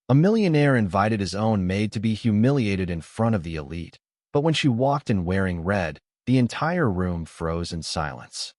A millionaire invited his own maid to be humiliated in front of the elite, but when she walked in wearing red, the entire room froze in silence.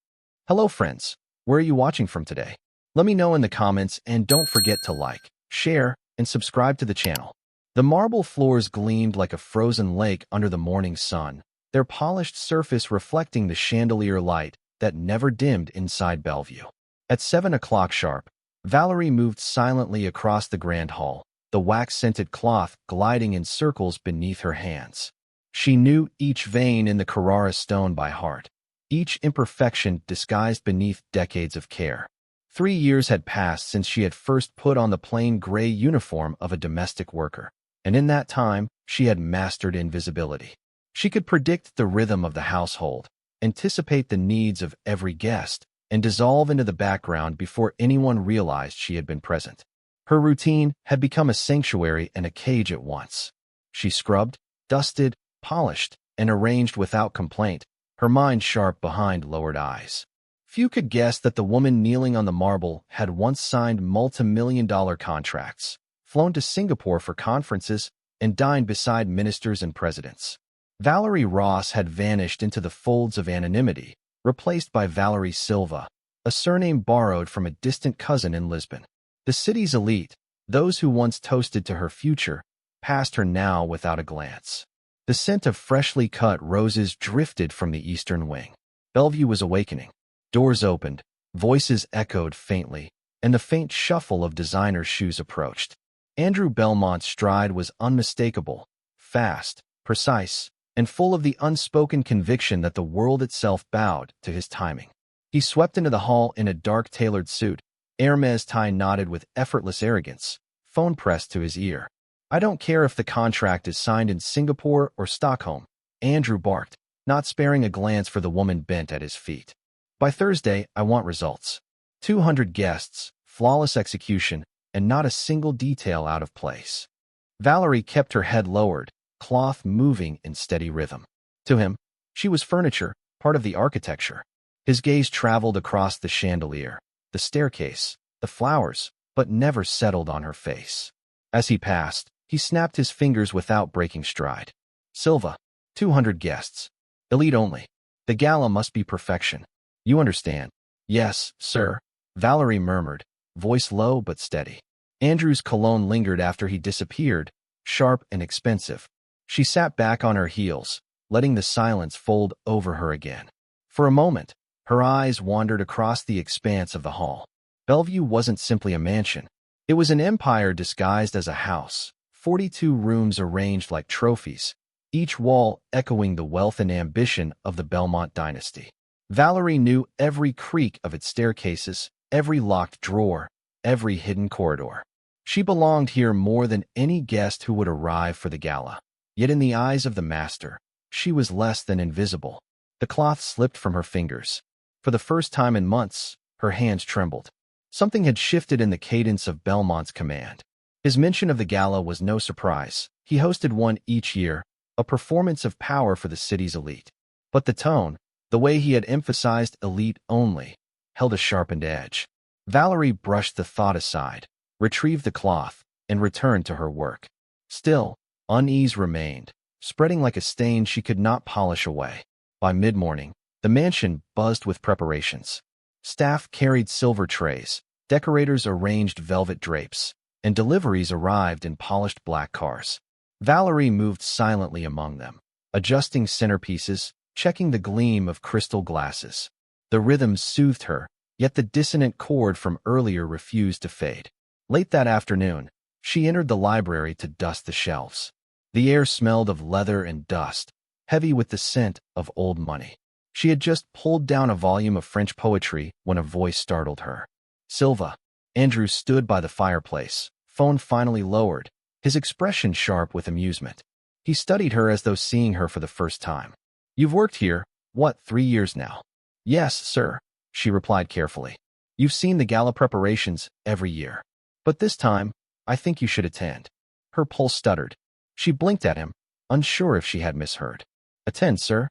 Hello friends, where are you watching from today? Let me know in the comments and don't forget to like, share, and subscribe to the channel. The marble floors gleamed like a frozen lake under the morning sun, their polished surface reflecting the chandelier light that never dimmed inside Bellevue. At 7 o'clock sharp, Valerie moved silently across the grand hall, the wax-scented cloth gliding in circles beneath her hands. She knew each vein in the Carrara stone by heart, each imperfection disguised beneath decades of care. 3 years had passed since she had first put on the plain gray uniform of a domestic worker, and in that time, she had mastered invisibility. She could predict the rhythm of the household, anticipate the needs of every guest, and dissolve into the background before anyone realized she had been present. Her routine had become a sanctuary and a cage at once. She scrubbed, dusted, polished, and arranged without complaint, her mind sharp behind lowered eyes. Few could guess that the woman kneeling on the marble had once signed multi-million-dollar contracts, flown to Singapore for conferences, and dined beside ministers and presidents. Valerie Ross had vanished into the folds of anonymity, replaced by Valerie Silva, a surname borrowed from a distant cousin in Lisbon. The city's elite, those who once toasted to her future, passed her now without a glance. The scent of freshly cut roses drifted from the eastern wing. Bellevue was awakening. Doors opened, voices echoed faintly, and the faint shuffle of designer shoes approached. Andrew Belmont's stride was unmistakable, fast, precise, and full of the unspoken conviction that the world itself bowed to his timing. He swept into the hall in a dark tailored suit, Hermes tie knotted with effortless arrogance, phone pressed to his ear. I don't care if the contract is signed in Singapore or Stockholm, Andrew barked, not sparing a glance for the woman bent at his feet. By Thursday, I want results. 200 guests, flawless execution, and not a single detail out of place. Valerie kept her head lowered, cloth moving in steady rhythm. To him, she was furniture, part of the architecture. His gaze traveled across the chandelier, the staircase, the flowers, but never settled on her face. As he passed, he snapped his fingers without breaking stride. Silva, 200 guests. Elite only. The gala must be perfection. You understand? Yes, sir, Valerie murmured, voice low but steady. Andrew's cologne lingered after he disappeared, sharp and expensive. She sat back on her heels, letting the silence fold over her again. For a moment, her eyes wandered across the expanse of the hall. Bellevue wasn't simply a mansion. It was an empire disguised as a house, 42 rooms arranged like trophies, each wall echoing the wealth and ambition of the Belmont dynasty. Valerie knew every creak of its staircases, every locked drawer, every hidden corridor. She belonged here more than any guest who would arrive for the gala. Yet in the eyes of the master, she was less than invisible. The cloth slipped from her fingers. For the first time in months, her hands trembled. Something had shifted in the cadence of Belmont's command. His mention of the gala was no surprise. He hosted one each year, a performance of power for the city's elite. But the tone, the way he had emphasized elite only, held a sharpened edge. Valerie brushed the thought aside, retrieved the cloth, and returned to her work. Still, unease remained, spreading like a stain she could not polish away. By mid-morning, the mansion buzzed with preparations. Staff carried silver trays, decorators arranged velvet drapes, and deliveries arrived in polished black cars. Valerie moved silently among them, adjusting centerpieces, checking the gleam of crystal glasses. The rhythm soothed her, yet the dissonant chord from earlier refused to fade. Late that afternoon, she entered the library to dust the shelves. The air smelled of leather and dust, heavy with the scent of old money. She had just pulled down a volume of French poetry when a voice startled her. Silva. Andrew stood by the fireplace, phone finally lowered, his expression sharp with amusement. He studied her as though seeing her for the first time. You've worked here, what, 3 years now? Yes, sir, she replied carefully. You've seen the gala preparations every year. But this time, I think you should attend. Her pulse stuttered. She blinked at him, unsure if she had misheard. Attend, sir?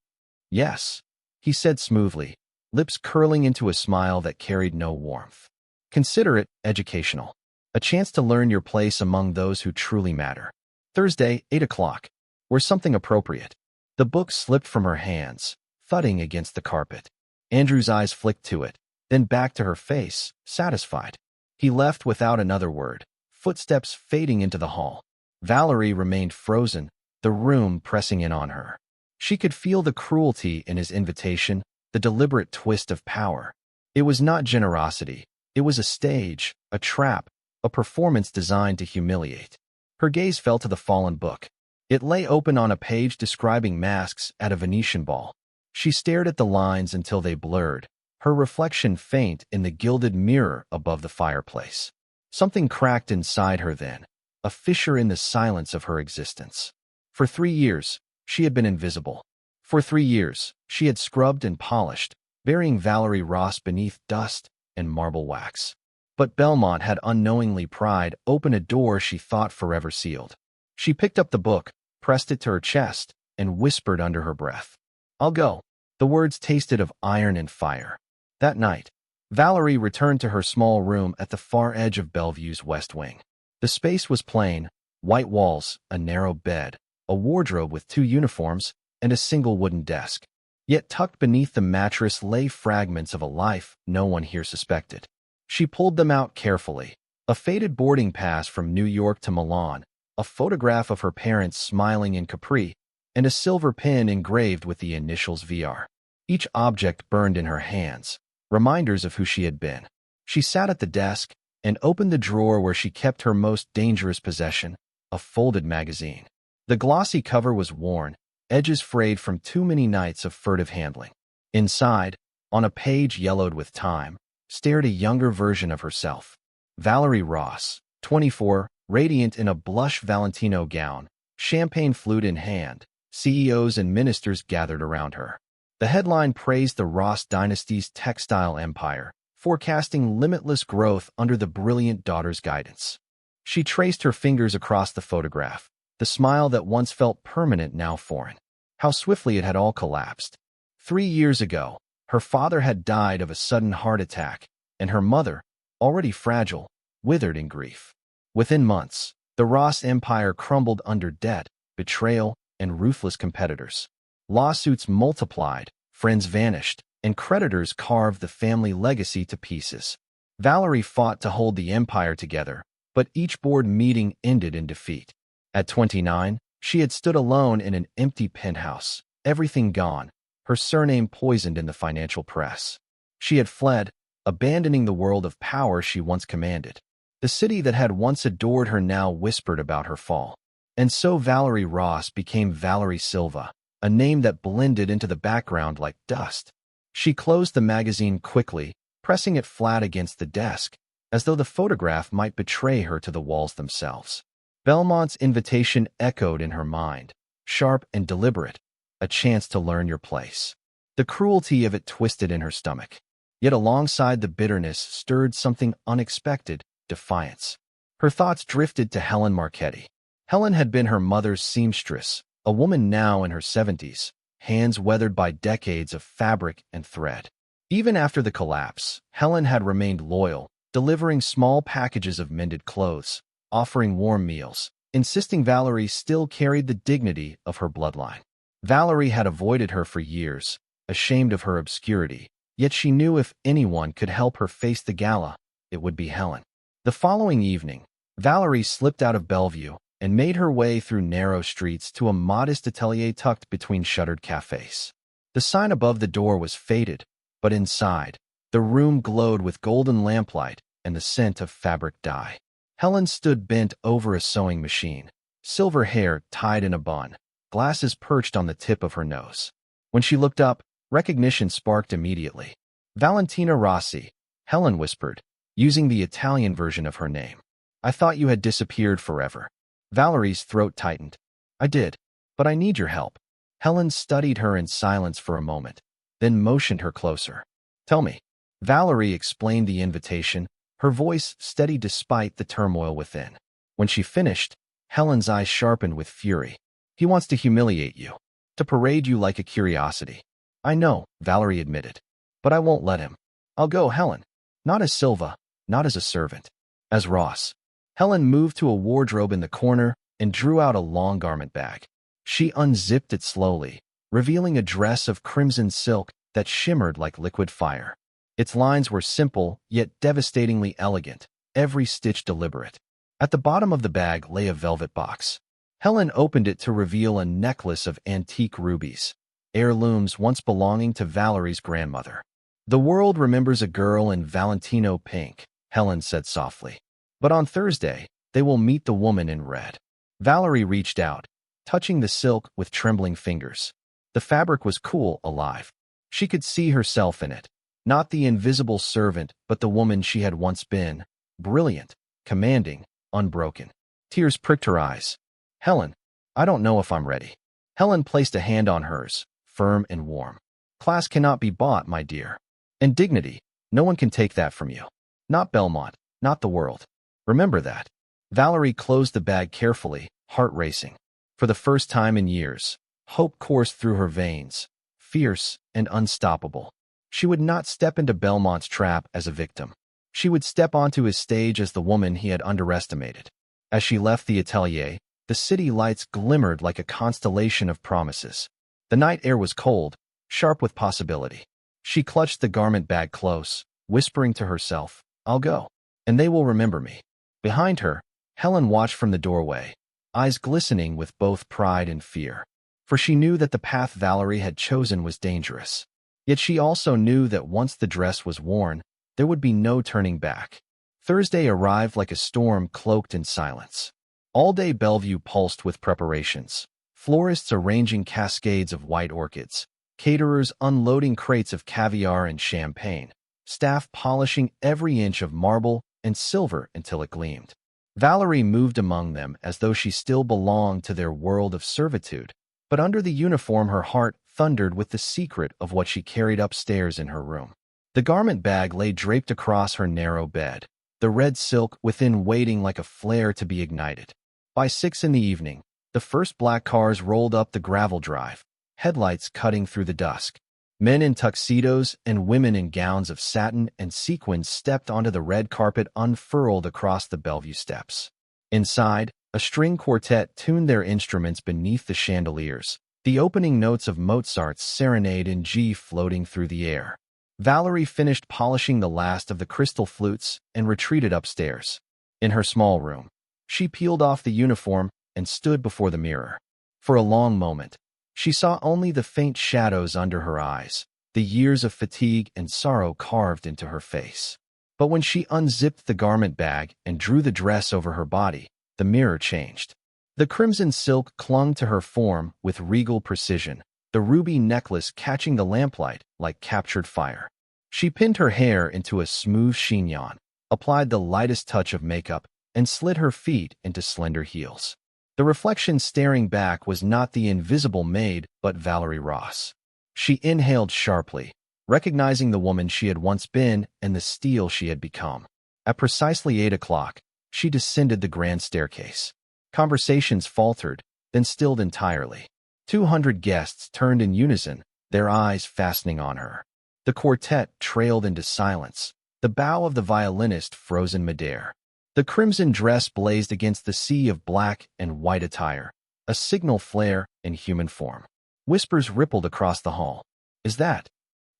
Yes, he said smoothly, lips curling into a smile that carried no warmth. Consider it educational. a chance to learn your place among those who truly matter. Thursday, 8 o'clock. Or something appropriate. The book slipped from her hands, thudding against the carpet. Andrew's eyes flicked to it, then back to her face, satisfied. He left without another word, footsteps fading into the hall. Valerie remained frozen, the room pressing in on her. She could feel the cruelty in his invitation, the deliberate twist of power. It was not generosity. It was a stage, a trap, a performance designed to humiliate. Her gaze fell to the fallen book. It lay open on a page describing masks at a Venetian ball. She stared at the lines until they blurred, her reflection faint in the gilded mirror above the fireplace. Something cracked inside her then, a fissure in the silence of her existence. For 3 years, she had been invisible. For 3 years, she had scrubbed and polished, burying Valerie Ross beneath dust and marble wax. But Belmont had unknowingly pried open a door she thought forever sealed. She picked up the book, pressed it to her chest, and whispered under her breath, "I'll go." The words tasted of iron and fire. That night, Valerie returned to her small room at the far edge of Bellevue's West Wing. The space was plain, white walls, a narrow bed, a wardrobe with 2 uniforms, and a single wooden desk. Yet tucked beneath the mattress lay fragments of a life no one here suspected. She pulled them out carefully. A faded boarding pass from New York to Milan, a photograph of her parents smiling in Capri, and a silver pin engraved with the initials VR. Each object burned in her hands, reminders of who she had been. She sat at the desk and opened the drawer where she kept her most dangerous possession, a folded magazine. The glossy cover was worn, edges frayed from too many nights of furtive handling. Inside, on a page yellowed with time, stared a younger version of herself. Valerie Ross, 24, radiant in a blush Valentino gown, champagne flute in hand. CEOs and ministers gathered around her. The headline praised the Ross dynasty's textile empire, forecasting limitless growth under the brilliant daughter's guidance. She traced her fingers across the photograph, the smile that once felt permanent now foreign. How swiftly it had all collapsed. 3 years ago, her father had died of a sudden heart attack, and her mother, already fragile, withered in grief. Within months, the Ross empire crumbled under debt, betrayal, and ruthless competitors. Lawsuits multiplied, friends vanished, and creditors carved the family legacy to pieces. Valerie fought to hold the empire together, but each board meeting ended in defeat. At 29, she had stood alone in an empty penthouse, everything gone, her surname poisoned in the financial press. She had fled, abandoning the world of power she once commanded. The city that had once adored her now whispered about her fall. And so Valerie Ross became Valerie Silva, a name that blended into the background like dust. She closed the magazine quickly, pressing it flat against the desk, as though the photograph might betray her to the walls themselves. Belmont's invitation echoed in her mind, sharp and deliberate, a chance to learn your place. The cruelty of it twisted in her stomach. Yet alongside the bitterness stirred something unexpected, defiance. Her thoughts drifted to Helen Marchetti. Helen had been her mother's seamstress, a woman now in her 70s, hands weathered by decades of fabric and thread. Even after the collapse, Helen had remained loyal, delivering small packages of mended clothes, offering warm meals, insisting Valerie still carried the dignity of her bloodline. Valerie had avoided her for years, ashamed of her obscurity, yet she knew if anyone could help her face the gala, it would be Helen. The following evening, Valerie slipped out of Bellevue and made her way through narrow streets to a modest atelier tucked between shuttered cafes. The sign above the door was faded, but inside, the room glowed with golden lamplight and the scent of fabric dye. Helen stood bent over a sewing machine, silver hair tied in a bun, glasses perched on the tip of her nose. When she looked up, recognition sparked immediately. "Valentina Rossi," Helen whispered, using the Italian version of her name. "I thought you had disappeared forever." Valerie's throat tightened. "I did, but I need your help." Helen studied her in silence for a moment, then motioned her closer. "Tell me." Valerie explained the invitation, her voice steady despite the turmoil within. When she finished, Helen's eyes sharpened with fury. "He wants to humiliate you, to parade you like a curiosity." "I know," Valerie admitted, "but I won't let him. I'll go, Helen. Not as Silva, not as a servant. As Ross." Helen moved to a wardrobe in the corner and drew out a long garment bag. She unzipped it slowly, revealing a dress of crimson silk that shimmered like liquid fire. Its lines were simple, yet devastatingly elegant, every stitch deliberate. At the bottom of the bag lay a velvet box. Helen opened it to reveal a necklace of antique rubies, heirlooms once belonging to Valerie's grandmother. "The world remembers a girl in Valentino pink," Helen said softly. "But on Thursday, they will meet the woman in red." Valerie reached out, touching the silk with trembling fingers. The fabric was cool, alive. She could see herself in it. Not the invisible servant, but the woman she had once been. Brilliant, commanding, unbroken. Tears pricked her eyes. "Helen, I don't know if I'm ready." Helen placed a hand on hers, firm and warm. "Class cannot be bought, my dear. And dignity, no one can take that from you. Not Belmont, not the world. Remember that." Valerie closed the bag carefully, heart racing. For the first time in years, hope coursed through her veins, fierce and unstoppable. She would not step into Belmont's trap as a victim. She would step onto his stage as the woman he had underestimated. As she left the atelier, the city lights glimmered like a constellation of promises. The night air was cold, sharp with possibility. She clutched the garment bag close, whispering to herself, "I'll go, and they will remember me." Behind her, Helen watched from the doorway, eyes glistening with both pride and fear. For she knew that the path Valerie had chosen was dangerous. Yet she also knew that once the dress was worn, there would be no turning back. Thursday arrived like a storm cloaked in silence. All day Bellevue pulsed with preparations. Florists arranging cascades of white orchids, caterers unloading crates of caviar and champagne, staff polishing every inch of marble and silver until it gleamed. Valerie moved among them as though she still belonged to their world of servitude, but under the uniform her heart thundered with the secret of what she carried upstairs in her room. The garment bag lay draped across her narrow bed, the red silk within waiting like a flare to be ignited. By 6 in the evening, the first black cars rolled up the gravel drive, headlights cutting through the dusk. Men in tuxedos and women in gowns of satin and sequins stepped onto the red carpet unfurled across the Bellevue steps. Inside, a string quartet tuned their instruments beneath the chandeliers, the opening notes of Mozart's Serenade in G floating through the air. Valerie finished polishing the last of the crystal flutes and retreated upstairs. In her small room, she peeled off the uniform and stood before the mirror. For a long moment, she saw only the faint shadows under her eyes, the years of fatigue and sorrow carved into her face. But when she unzipped the garment bag and drew the dress over her body, the mirror changed. The crimson silk clung to her form with regal precision, the ruby necklace catching the lamplight like captured fire. She pinned her hair into a smooth chignon, applied the lightest touch of makeup, and slid her feet into slender heels. The reflection staring back was not the invisible maid, but Valerie Ross. She inhaled sharply, recognizing the woman she had once been and the steel she had become. At precisely 8 o'clock, she descended the grand staircase. Conversations faltered, then stilled entirely. 200 guests turned in unison, their eyes fastening on her. The quartet trailed into silence, the bow of the violinist frozen midair. The crimson dress blazed against the sea of black and white attire, a signal flare in human form. Whispers rippled across the hall. "Is that?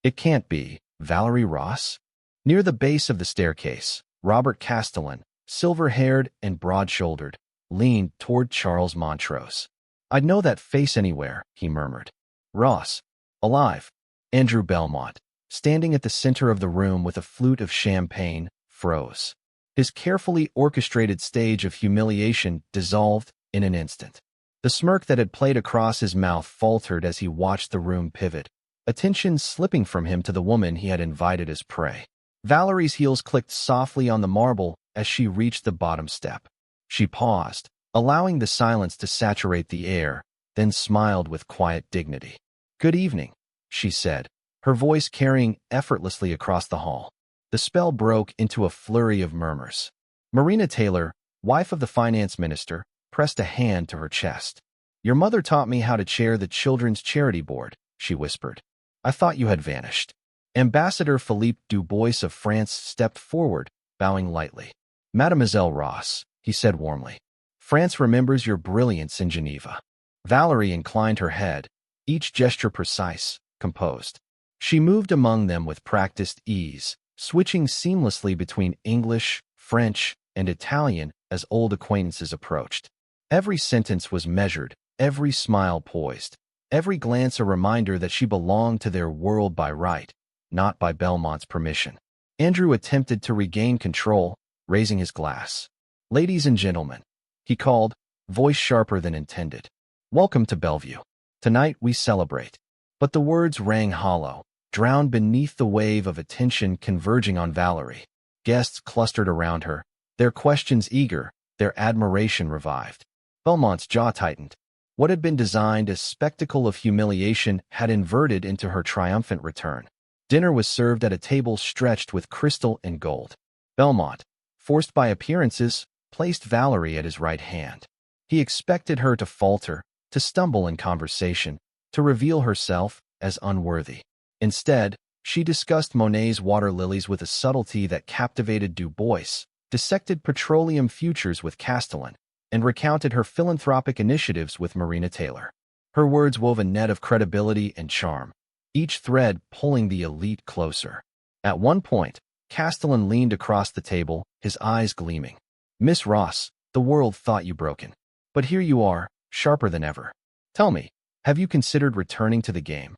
It can't be Valerie Ross?" Near the base of the staircase, Robert Castellan, silver-haired and broad-shouldered, leaned toward Charles Montrose. "I'd know that face anywhere," he murmured. Ross, alive. Andrew Belmont, standing at the center of the room with a flute of champagne, froze. His carefully orchestrated stage of humiliation dissolved in an instant. The smirk that had played across his mouth faltered as he watched the room pivot, attention slipping from him to the woman he had invited as prey. Valerie's heels clicked softly on the marble as she reached the bottom step. She paused, allowing the silence to saturate the air, then smiled with quiet dignity. "Good evening," she said, her voice carrying effortlessly across the hall. The spell broke into a flurry of murmurs. Marina Taylor, wife of the finance minister, pressed a hand to her chest. "Your mother taught me how to chair the Children's Charity Board," she whispered. "I thought you had vanished." Ambassador Philippe Dubois of France stepped forward, bowing lightly. "Mademoiselle Ross," he said warmly. France remembers your brilliance in Geneva. Valerie inclined her head, each gesture precise, composed. She moved among them with practiced ease, switching seamlessly between English, French, and Italian as old acquaintances approached. Every sentence was measured, every smile poised, every glance a reminder that she belonged to their world by right, not by Belmont's permission. Andrew attempted to regain control, raising his glass. "Ladies and gentlemen," he called, voice sharper than intended. "Welcome to Bellevue. Tonight we celebrate." But the words rang hollow, drowned beneath the wave of attention converging on Valerie. Guests clustered around her, their questions eager, their admiration revived. Belmont's jaw tightened. What had been designed as spectacle of humiliation had inverted into her triumphant return. Dinner was served at a table stretched with crystal and gold. Belmont, forced by appearances, placed Valerie at his right hand. He expected her to falter, to stumble in conversation, to reveal herself as unworthy. Instead, she discussed Monet's water lilies with a subtlety that captivated Du Bois, dissected petroleum futures with Castellan, and recounted her philanthropic initiatives with Marina Taylor. Her words wove a net of credibility and charm, each thread pulling the elite closer. At one point, Castellan leaned across the table, his eyes gleaming. "Miss Ross, the world thought you broken. But here you are, sharper than ever. Tell me, have you considered returning to the game?"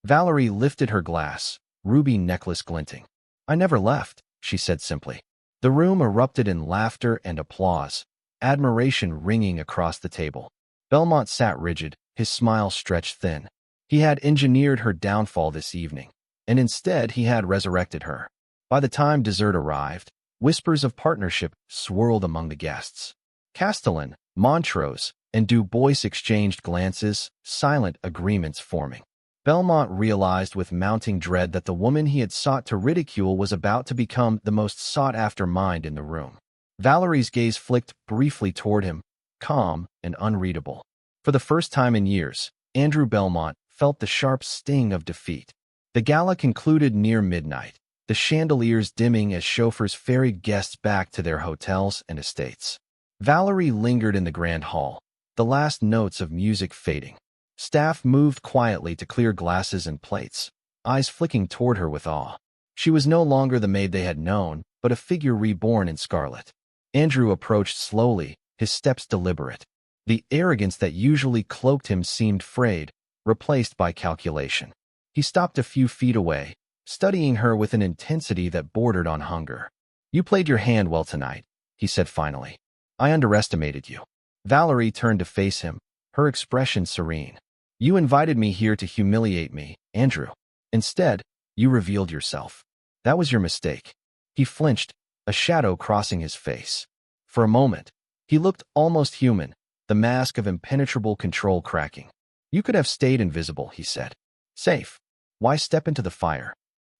Valerie lifted her glass, ruby necklace glinting. "I never left," she said simply. The room erupted in laughter and applause, admiration ringing across the table. Belmont sat rigid, his smile stretched thin. He had engineered her downfall this evening, and instead he had resurrected her. By the time dessert arrived, whispers of partnership swirled among the guests. Castellan, Montrose, and Du Bois exchanged glances, silent agreements forming. Belmont realized with mounting dread that the woman he had sought to ridicule was about to become the most sought-after mind in the room. Valerie's gaze flicked briefly toward him, calm and unreadable. For the first time in years, Andrew Belmont felt the sharp sting of defeat. The gala concluded near midnight, the chandeliers dimming as chauffeurs ferried guests back to their hotels and estates. Valerie lingered in the grand hall, the last notes of music fading. Staff moved quietly to clear glasses and plates, eyes flicking toward her with awe. She was no longer the maid they had known, but a figure reborn in scarlet. Andrew approached slowly, his steps deliberate. The arrogance that usually cloaked him seemed frayed, replaced by calculation. He stopped a few feet away, studying her with an intensity that bordered on hunger. "You played your hand well tonight," he said finally. "I underestimated you." Valerie turned to face him, her expression serene. "You invited me here to humiliate me, Andrew. Instead, you revealed yourself. That was your mistake." He flinched, a shadow crossing his face. For a moment, he looked almost human, the mask of impenetrable control cracking. "You could have stayed invisible," he said. "Safe. Why step into the fire?"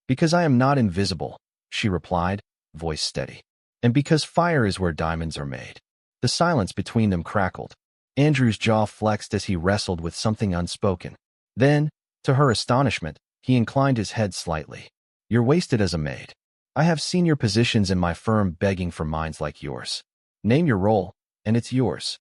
"Because I am not invisible," she replied, voice steady. "And because fire is where diamonds are made." The silence between them crackled. Andrew's jaw flexed as he wrestled with something unspoken. Then, to her astonishment, he inclined his head slightly. "You're wasted as a maid. I have senior positions in my firm begging for minds like yours. Name your role, and it's yours."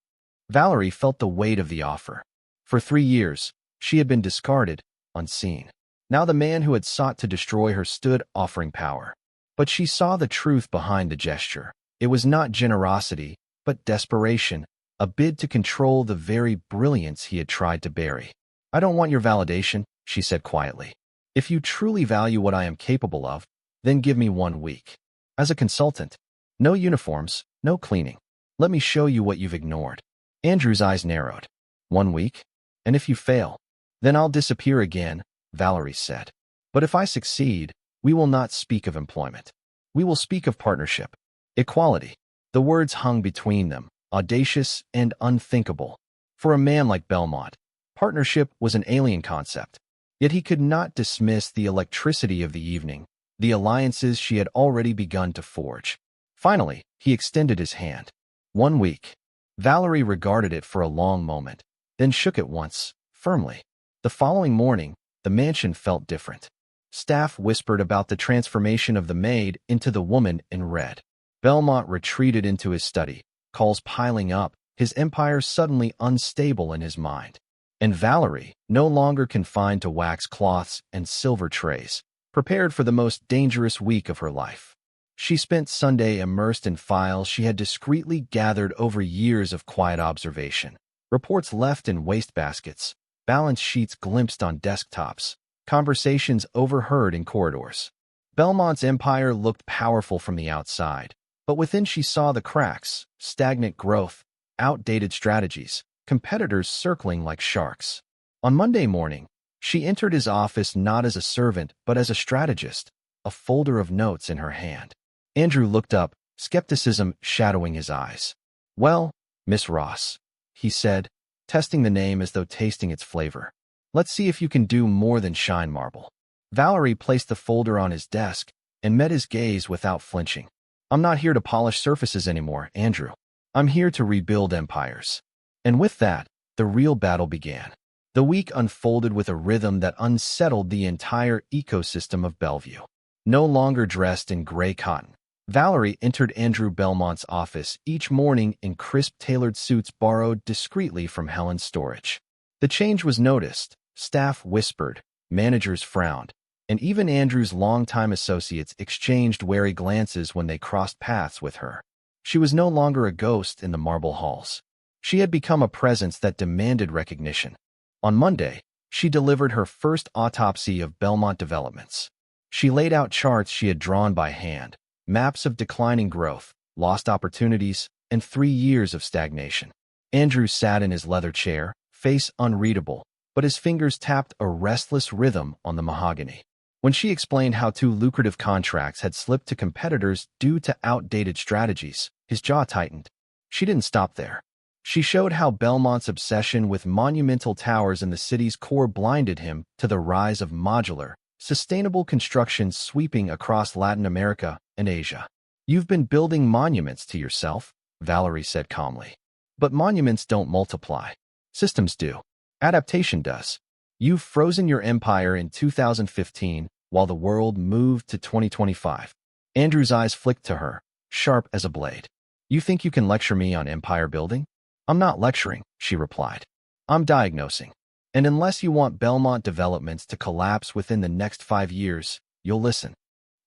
Valerie felt the weight of the offer. For 3 years, she had been discarded, unseen. Now the man who had sought to destroy her stood offering power. But she saw the truth behind the gesture. It was not generosity, but desperation, a bid to control the very brilliance he had tried to bury. "I don't want your validation," she said quietly. "If you truly value what I am capable of, then give me 1 week. As a consultant, no uniforms, no cleaning. Let me show you what you've ignored." Andrew's eyes narrowed. 1 week? And if you fail? "Then I'll disappear again," Valerie said. "But if I succeed, we will not speak of employment. We will speak of partnership. Equality." The words hung between them, audacious and unthinkable. For a man like Belmont, partnership was an alien concept. Yet he could not dismiss the electricity of the evening, the alliances she had already begun to forge. Finally, he extended his hand. 1 week. Valerie regarded it for a long moment, then shook it once, firmly. The following morning, the mansion felt different. Staff whispered about the transformation of the maid into the woman in red. Belmont retreated into his study, calls piling up, his empire suddenly unstable in his mind. And Valerie, no longer confined to wax cloths and silver trays, prepared for the most dangerous week of her life. She spent Sunday immersed in files she had discreetly gathered over years of quiet observation, reports left in wastebaskets, balance sheets glimpsed on desktops, conversations overheard in corridors. Belmont's empire looked powerful from the outside, but within she saw the cracks, stagnant growth, outdated strategies, competitors circling like sharks. On Monday morning, she entered his office not as a servant but as a strategist, a folder of notes in her hand. Andrew looked up, skepticism shadowing his eyes. "Well, Miss Ross," he said, testing the name as though tasting its flavor. "Let's see if you can do more than shine marble." Valerie placed the folder on his desk and met his gaze without flinching. "I'm not here to polish surfaces anymore, Andrew. I'm here to rebuild empires." And with that, the real battle began. The week unfolded with a rhythm that unsettled the entire ecosystem of Bellevue. No longer dressed in gray cotton, Valerie entered Andrew Belmont's office each morning in crisp tailored suits borrowed discreetly from Helen's storage. The change was noticed, staff whispered, managers frowned, and even Andrew's longtime associates exchanged wary glances when they crossed paths with her. She was no longer a ghost in the marble halls. She had become a presence that demanded recognition. On Monday, she delivered her first autopsy of Belmont developments. She laid out charts she had drawn by hand, maps of declining growth, lost opportunities, and 3 years of stagnation. Andrew sat in his leather chair, face unreadable, but his fingers tapped a restless rhythm on the mahogany. When she explained how 2 lucrative contracts had slipped to competitors due to outdated strategies, his jaw tightened. She didn't stop there. She showed how Belmont's obsession with monumental towers in the city's core blinded him to the rise of modular, sustainable construction sweeping across Latin America and Asia. "You've been building monuments to yourself," Valerie said calmly. "But monuments don't multiply. Systems do. Adaptation does. You've frozen your empire in 2015 while the world moved to 2025. Andrew's eyes flicked to her, sharp as a blade. "You think you can lecture me on empire building?" "I'm not lecturing," she replied. "I'm diagnosing. And unless you want Belmont developments to collapse within the next 5 years, you'll listen."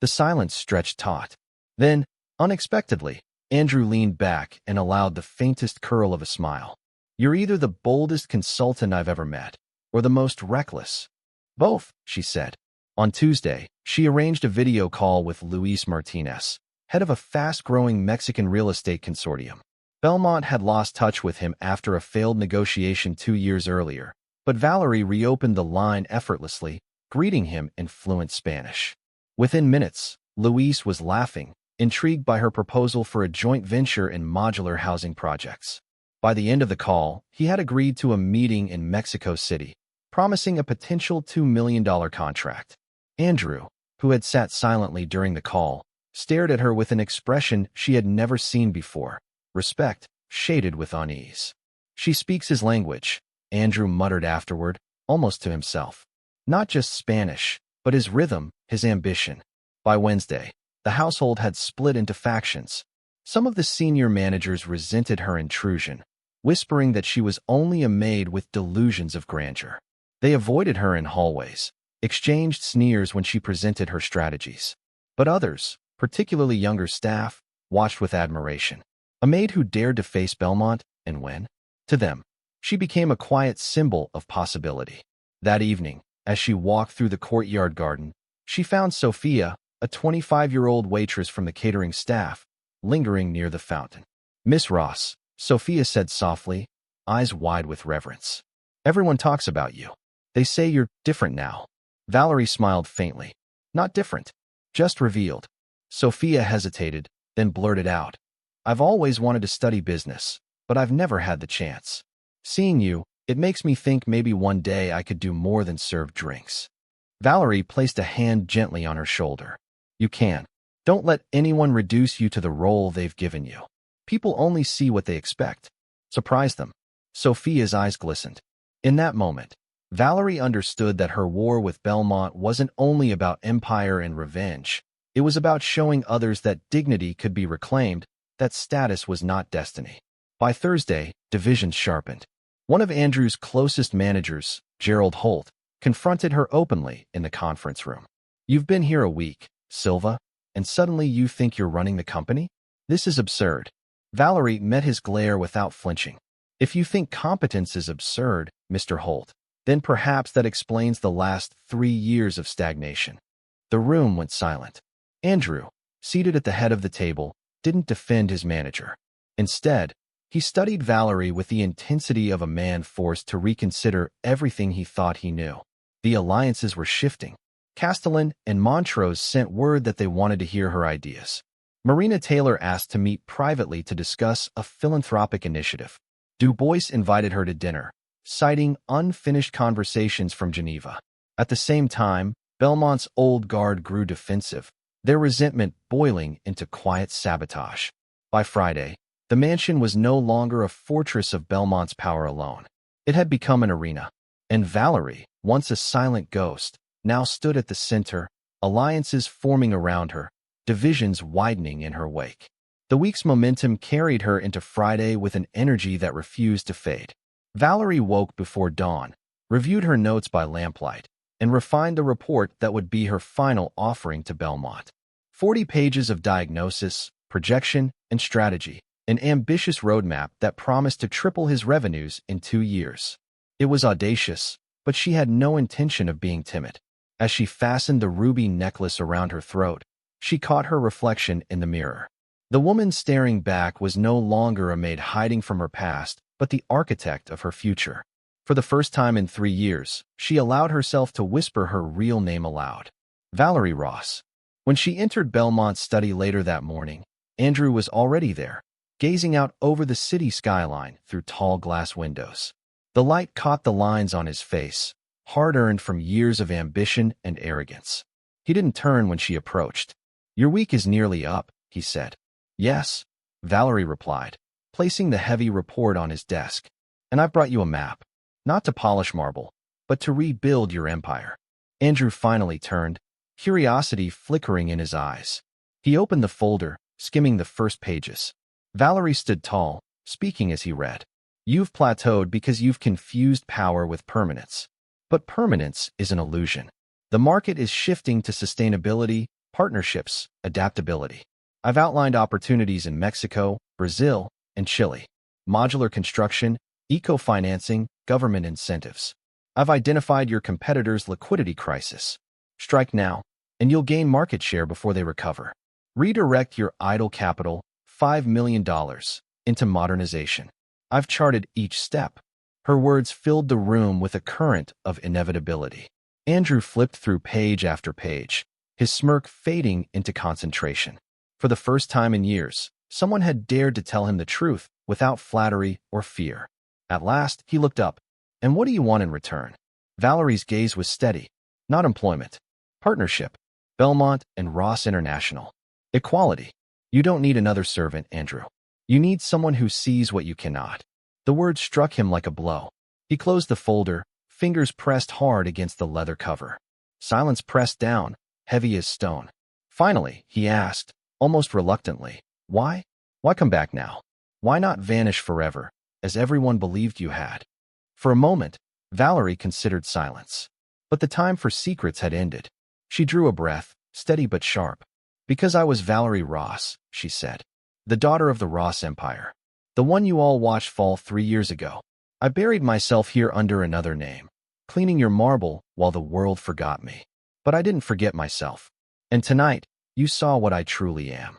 The silence stretched taut. Then, unexpectedly, Andrew leaned back and allowed the faintest curl of a smile. "You're either the boldest consultant I've ever met, or the most reckless." "Both," she said. On Tuesday, she arranged a video call with Luis Martinez, head of a fast-growing Mexican real estate consortium. Belmont had lost touch with him after a failed negotiation 2 years earlier, but Valerie reopened the line effortlessly, greeting him in fluent Spanish. Within minutes, Luis was laughing, intrigued by her proposal for a joint venture in modular housing projects. By the end of the call, he had agreed to a meeting in Mexico City, promising a potential $2 million contract. Andrew, who had sat silently during the call, stared at her with an expression she had never seen before, respect shaded with unease. "She speaks his language," Andrew muttered afterward, almost to himself. "Not just Spanish, but his rhythm, his ambition." By Wednesday, the household had split into factions. Some of the senior managers resented her intrusion, whispering that she was only a maid with delusions of grandeur. They avoided her in hallways, exchanged sneers when she presented her strategies. But others, particularly younger staff, watched with admiration. A maid who dared to face Belmont and win? To them, she became a quiet symbol of possibility. That evening, as she walked through the courtyard garden, she found Sophia, a 25-year-old waitress from the catering staff, lingering near the fountain. "Miss Ross," Sophia said softly, eyes wide with reverence. "Everyone talks about you. They say you're different now." Valerie smiled faintly. "Not different, just revealed." Sophia hesitated, then blurted out, "I've always wanted to study business, but I've never had the chance. Seeing you, it makes me think maybe one day I could do more than serve drinks." Valerie placed a hand gently on her shoulder. "You can. Don't let anyone reduce you to the role they've given you. People only see what they expect. Surprise them." Sophia's eyes glistened. In that moment, Valerie understood that her war with Belmont wasn't only about empire and revenge. It was about showing others that dignity could be reclaimed, that status was not destiny. By Thursday, divisions sharpened. One of Andrew's closest managers, Gerald Holt, confronted her openly in the conference room. "You've been here a week, Silva, and suddenly you think you're running the company? This is absurd." Valerie met his glare without flinching. "If you think competence is absurd, Mr. Holt, then perhaps that explains the last 3 years of stagnation." The room went silent. Andrew, seated at the head of the table, didn't defend his manager. Instead, he studied Valerie with the intensity of a man forced to reconsider everything he thought he knew. The alliances were shifting. Castellan and Montrose sent word that they wanted to hear her ideas. Marina Taylor asked to meet privately to discuss a philanthropic initiative. Du Bois invited her to dinner, citing unfinished conversations from Geneva. At the same time, Belmont's old guard grew defensive, their resentment boiling into quiet sabotage. By Friday, the mansion was no longer a fortress of Belmont's power alone. It had become an arena, and Valerie, once a silent ghost, now stood at the center, alliances forming around her, divisions widening in her wake. The week's momentum carried her into Friday with an energy that refused to fade. Valerie woke before dawn, reviewed her notes by lamplight, and refined the report that would be her final offering to Belmont. 40 pages of diagnosis, projection, and strategy, an ambitious roadmap that promised to triple his revenues in 2 years. It was audacious, but she had no intention of being timid. As she fastened the ruby necklace around her throat, she caught her reflection in the mirror. The woman staring back was no longer a maid hiding from her past, but the architect of her future. For the first time in 3 years, she allowed herself to whisper her real name aloud. Valerie Ross. When she entered Belmont's study later that morning, Andrew was already there, gazing out over the city skyline through tall glass windows. The light caught the lines on his face, hard-earned from years of ambition and arrogance. He didn't turn when she approached. "Your week is nearly up," he said. "Yes," Valerie replied, placing the heavy report on his desk. "And I've brought you a map, not to polish marble, but to rebuild your empire." Andrew finally turned, curiosity flickering in his eyes. He opened the folder, skimming the first pages. Valerie stood tall, speaking as he read. "You've plateaued because you've confused power with permanence. But permanence is an illusion. The market is shifting to sustainability, partnerships, adaptability. I've outlined opportunities in Mexico, Brazil, and Chile. Modular construction, eco-financing, government incentives. I've identified your competitors' liquidity crisis. Strike now, and you'll gain market share before they recover. Redirect your idle capital, $5 million, into modernization. I've charted each step." Her words filled the room with a current of inevitability. Andrew flipped through page after page, his smirk fading into concentration. For the first time in years, someone had dared to tell him the truth without flattery or fear. At last, he looked up. "And what do you want in return?" Valerie's gaze was steady. "Not employment. Partnership. Belmont and Ross International. Equality. You don't need another servant, Andrew. You need someone who sees what you cannot." The word struck him like a blow. He closed the folder, fingers pressed hard against the leather cover. Silence pressed down, heavy as stone. Finally, he asked, almost reluctantly, "Why? Why come back now? Why not vanish forever, as everyone believed you had?" For a moment, Valerie considered silence. But the time for secrets had ended. She drew a breath, steady but sharp. "Because I was Valerie Ross," she said. "The daughter of the Ross Empire. The one you all watched fall 3 years ago. I buried myself here under another name, cleaning your marble while the world forgot me. But I didn't forget myself. And tonight, you saw what I truly am."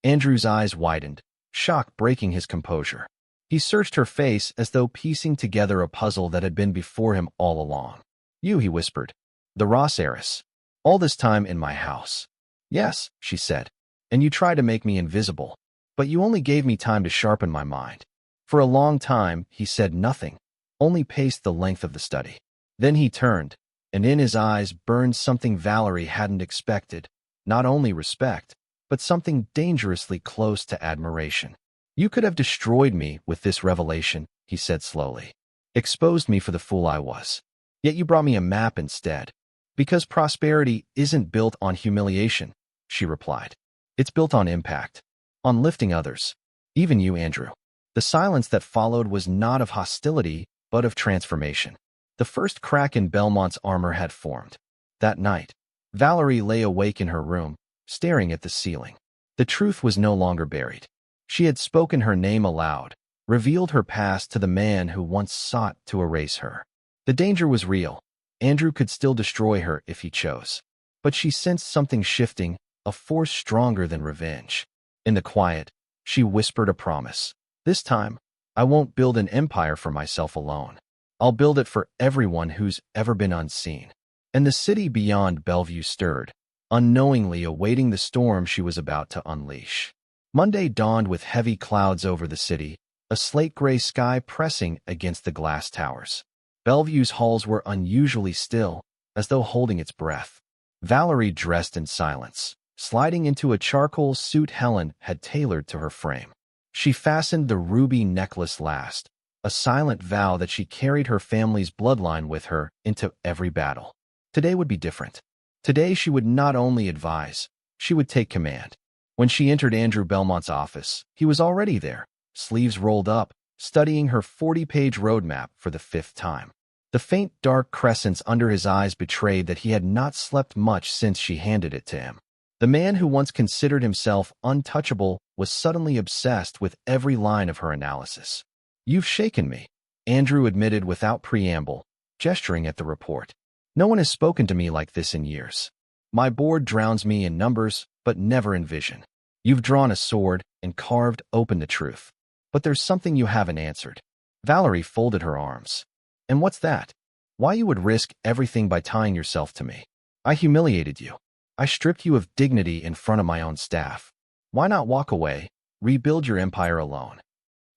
Andrew's eyes widened, shock breaking his composure. He searched her face as though piecing together a puzzle that had been before him all along. "You," he whispered. "The Ross heiress. All this time in my house." "Yes," she said. "And you tried to make me invisible. But you only gave me time to sharpen my mind." For a long time, he said nothing, only paced the length of the study. Then he turned, and in his eyes burned something Valerie hadn't expected, not only respect, but something dangerously close to admiration. "You could have destroyed me with this revelation," he said slowly. "Exposed me for the fool I was. Yet you brought me a map instead." "Because prosperity isn't built on humiliation," she replied. "It's built on impact. on lifting others. Even you, Andrew. The silence that followed was not of hostility, but of transformation. The first crack in Belmont's armor had formed. That night, Valerie lay awake in her room, staring at the ceiling. The truth was no longer buried. She had spoken her name aloud, revealed her past to the man who once sought to erase her. The danger was real. Andrew could still destroy her if he chose. But she sensed something shifting, a force stronger than revenge. In the quiet, she whispered a promise. This time, I won't build an empire for myself alone. I'll build it for everyone who's ever been unseen. And the city beyond Bellevue stirred, unknowingly awaiting the storm she was about to unleash. Monday dawned with heavy clouds over the city, a slate-gray sky pressing against the glass towers. Bellevue's halls were unusually still, as though holding its breath. Valerie dressed in silence, sliding into a charcoal suit Helen had tailored to her frame. She fastened the ruby necklace last, a silent vow that she carried her family's bloodline with her into every battle. Today would be different. Today she would not only advise, she would take command. When she entered Andrew Belmont's office, he was already there, sleeves rolled up, studying her 40-page roadmap for the 5th time. The faint dark crescents under his eyes betrayed that he had not slept much since she handed it to him. The man who once considered himself untouchable was suddenly obsessed with every line of her analysis. "You've shaken me," Andrew admitted without preamble, gesturing at the report. "No one has spoken to me like this in years. My board drowns me in numbers, but never in vision. You've drawn a sword and carved open the truth. But there's something you haven't answered." Valerie folded her arms. "And what's that? Why you would risk everything by tying yourself to me? I humiliated you. I stripped you of dignity in front of my own staff. Why not walk away, rebuild your empire alone?"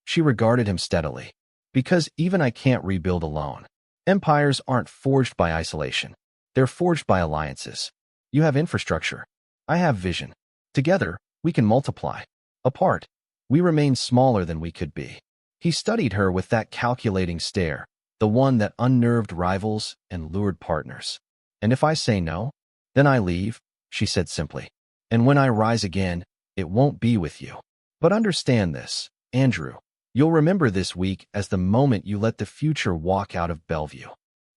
She regarded him steadily. "Because even I can't rebuild alone. Empires aren't forged by isolation. They're forged by alliances. You have infrastructure. I have vision. Together, we can multiply. Apart, we remain smaller than we could be." He studied her with that calculating stare, the one that unnerved rivals and lured partners. "And if I say no, then I leave," she said simply. "And when I rise again, it won't be with you. But understand this, Andrew. You'll remember this week as the moment you let the future walk out of Bellevue."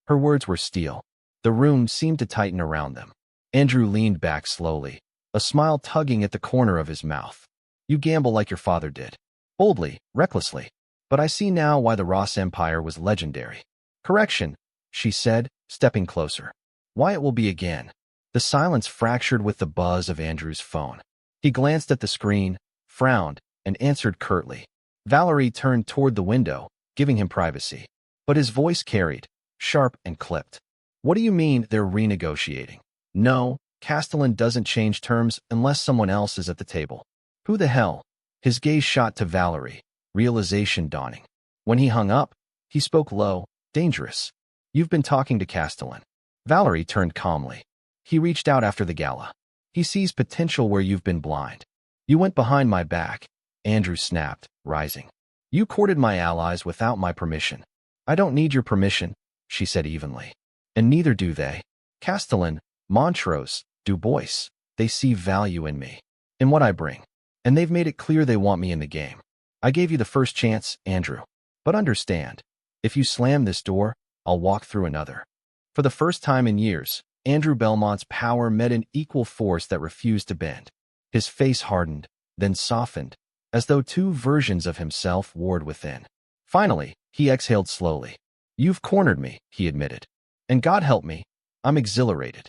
Her words were steel. The room seemed to tighten around them. Andrew leaned back slowly, a smile tugging at the corner of his mouth. "You gamble like your father did. Boldly, recklessly. But I see now why the Ross Empire was legendary." "Correction," she said, stepping closer. "Why it will be again." The silence fractured with the buzz of Andrew's phone. He glanced at the screen, frowned, and answered curtly. Valerie turned toward the window, giving him privacy. But his voice carried, sharp and clipped. "What do you mean they're renegotiating?" "No, Castellan doesn't change terms unless someone else is at the table." "Who the hell?" His gaze shot to Valerie, realization dawning. When he hung up, he spoke low, dangerous. "You've been talking to Castellan." Valerie turned calmly. "He reached out after the gala. He sees potential where you've been blind." "You went behind my back," Andrew snapped, rising. "You courted my allies without my permission." "I don't need your permission," she said evenly. "And neither do they. Castellan, Montrose, Du Bois, they see value in me, in what I bring. And they've made it clear they want me in the game. I gave you the first chance, Andrew. But understand, if you slam this door, I'll walk through another." For the first time in years, Andrew Belmont's power met an equal force that refused to bend. His face hardened, then softened, as though two versions of himself warred within. Finally, he exhaled slowly. "You've cornered me," he admitted. "And God help me, I'm exhilarated."